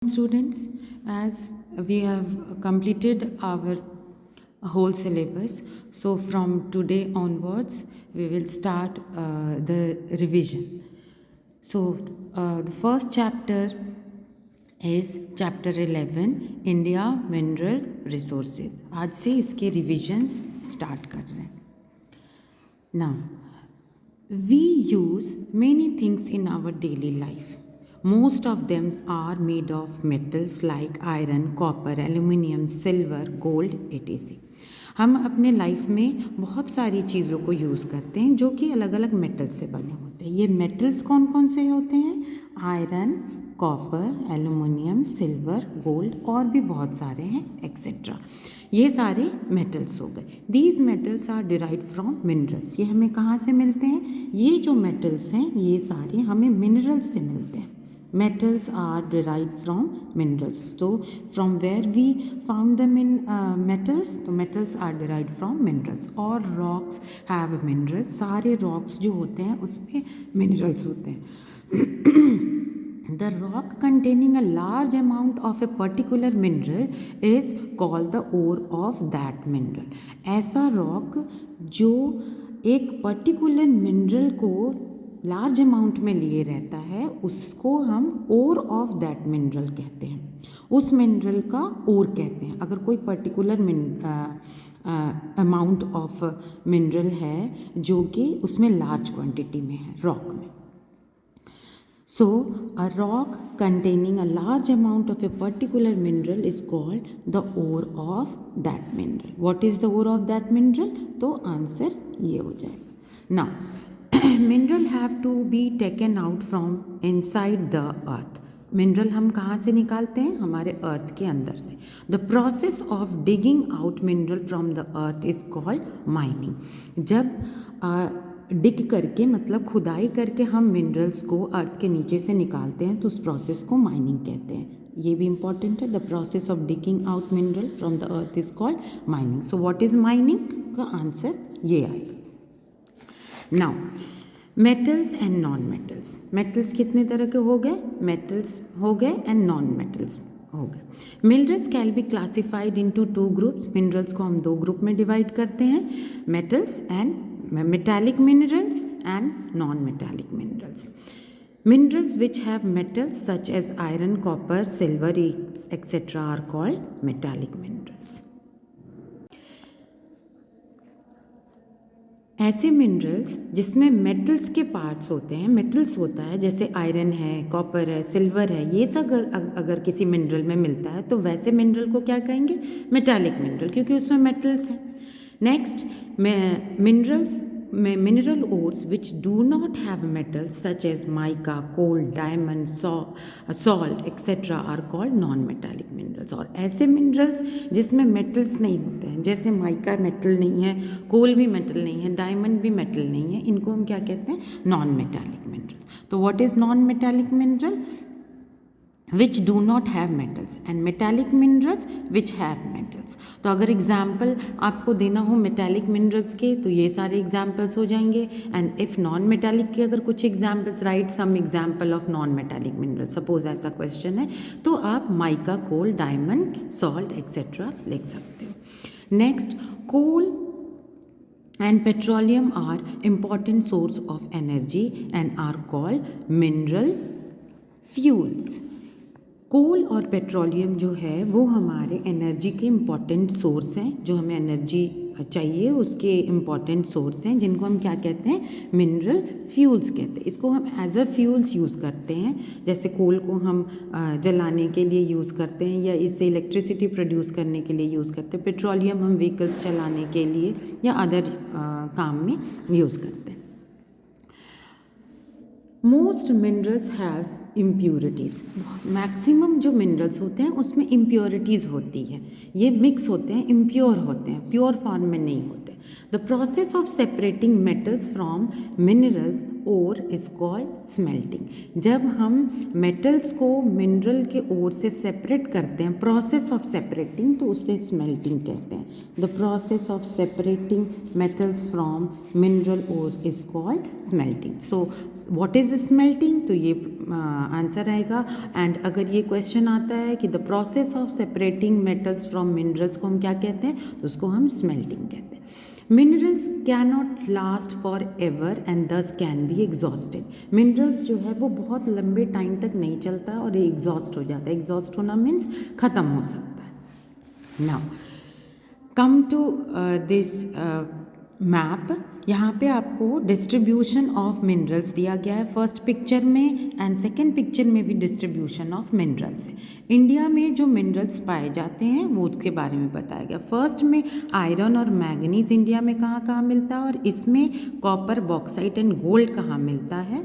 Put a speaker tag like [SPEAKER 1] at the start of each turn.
[SPEAKER 1] Students, as we have completed our whole syllabus, so from today onwards we will start the revision. So the first chapter is chapter 11, India Mineral Resources. आज से इसके revisions start कर रहे हैं. Now, we use many things in our daily life. Most of them are made of metals like iron, copper, aluminium, silver, gold, etc. हम अपने life में बहुत सारी चीज़ों को यूज़ करते हैं जो कि अलग अलग मेटल्स से बने होते हैं. ये मेटल्स कौन कौन से होते हैं? Iron, copper, aluminium, silver, gold और भी बहुत सारे हैं एक्सेट्रा. ये सारे मेटल्स हो गए. These metals are derived from minerals. ये हमें कहाँ से मिलते हैं? ये जो मेटल्स हैं ये सारे हमें मिनरल्स से मिलते हैं. Metals are derived from minerals. So from where we found them in metals? The metals are derived from minerals. All rocks have minerals. सारे rocks जो होते हैं उसमें minerals होते हैं. The rock containing a large amount of a particular mineral is called the ore of that mineral. ऐसा rock जो एक particular mineral को लार्ज अमाउंट में लिए रहता है उसको हम ओर ऑफ दैट मिनरल कहते हैं. उस मिनरल का ओर कहते हैं. अगर कोई पर्टिकुलर अमाउंट ऑफ मिनरल है जो कि उसमें लार्ज क्वांटिटी में है रॉक में. So a rock containing a large amount of a particular mineral is called the ore of that mineral. What is the ore of that mineral? तो answer ये हो जाएगा. Now mineral have to be taken out from inside the earth. Mineral हम कहाँ से निकालते हैं? हमारे अर्थ के अंदर से. The process of digging out mineral from the earth is called mining. जब डिग करके मतलब खुदाई करके हम मिनरल्स को अर्थ के नीचे से निकालते हैं तो उस प्रोसेस को माइनिंग कहते हैं. ये भी इंपॉर्टेंट है. The process of digging out mineral from the earth is called mining. So what is mining का आंसर ये आएगा. Now metals and non metals. Metals कितने तरह के हो गए? मेटल्स हो गए एंड नॉन मेटल्स हो गए. Minerals can be classified into two groups. Minerals को हम दो ग्रुप में डिवाइड करते हैं, metals and metallic minerals and non metallic minerals. Minerals which have metals such as iron, copper, silver, etc. are called metallic minerals. ऐसे minerals जिसमें metals के parts होते हैं, मेटल्स होता है जैसे आयरन है, कॉपर है, सिल्वर है, ये सब अगर किसी मिनरल में मिलता है तो वैसे मिनरल को क्या कहेंगे? मेटालिक मिनरल, क्योंकि उसमें मेटल्स हैं. Next minerals mineral ores which do not have metals such as mica, coal, diamond, salt etc. are called non-metallic minerals. और ऐसे minerals जिसमें metals नहीं होते हैं, जैसे mica metal नहीं है, coal भी metal नहीं है, diamond भी metal नहीं है, इनको हम क्या कहते हैं? non-metallic minerals. तो what is non-metallic mineral? which do not have metals and metallic minerals which have metals. तो अगर एग्जाम्पल आपको देना हो मेटालिक मिनरल्स के तो ये सारे एग्जाम्पल्स हो जाएंगे. एंड इफ़ नॉन मेटालिक के अगर कुछ examples, right some example of non metallic mineral. Suppose ऐसा क्वेश्चन है तो आप mica, coal, diamond, salt etcetera लिख सकते हो. Next, coal and petroleum are important source of energy and are called mineral fuels. कोल और पेट्रोलियम जो है वो हमारे एनर्जी के इम्पॉर्टेंट सोर्स हैं. जो हमें एनर्जी चाहिए उसके इम्पॉर्टेंट सोर्स हैं जिनको हम क्या कहते हैं? मिनरल फ्यूल्स कहते हैं. इसको हम एज अ फ्यूल्स यूज़ करते हैं. जैसे कोल को हम जलाने के लिए यूज़ करते हैं या इससे इलेक्ट्रिसिटी प्रोड्यूस करने के लिए यूज़ करते हैं. पेट्रोलियम हम व्हीकल्स चलाने के लिए या अदर काम में यूज़ करते हैं. Most minerals have impurities. Maximum जो मिनरल्स होते हैं उसमें इम्प्योरिटीज़ होती है. ये मिक्स होते हैं, इम्प्योर होते हैं, प्योर फॉर्म में नहीं होते. The process of separating metals from minerals ore is called smelting. जब हम मेटल्स को मिनरल के ओर से सेपरेट करते हैं, प्रोसेस ऑफ सेपरेटिंग, तो उससे स्मेल्टिंग कहते हैं. The process of separating metals from mineral ore is called smelting. So what is smelting? तो ये आंसर आएगा। एंड अगर ये क्वेश्चन आता है कि the process of separating metals from minerals को हम क्या कहते हैं, तो उसको हम स्मेल्टिंग कहते हैं। Minerals cannot last for ever and दस कैन बी एग्जॉस्टेड। मिनरल्स जो है वो बहुत लंबे टाइम तक नहीं चलता और एग्जॉस्ट हो जाता है। एग्जॉस्ट होना मीन्स ख़त्म हो सकता है। Now come to this map. यहाँ पे आपको डिस्ट्रीब्यूशन ऑफ मिनरल्स दिया गया है फर्स्ट पिक्चर में, एंड सेकेंड पिक्चर में भी डिस्ट्रीब्यूशन ऑफ मिनरल्स है। इंडिया में जो मिनरल्स पाए जाते हैं वो उसके बारे में बताया गया। फर्स्ट में आयरन और मैंगनीज इंडिया में कहाँ कहाँ मिलता है, और इसमें कॉपर, बॉक्साइट एंड गोल्ड कहाँ मिलता है।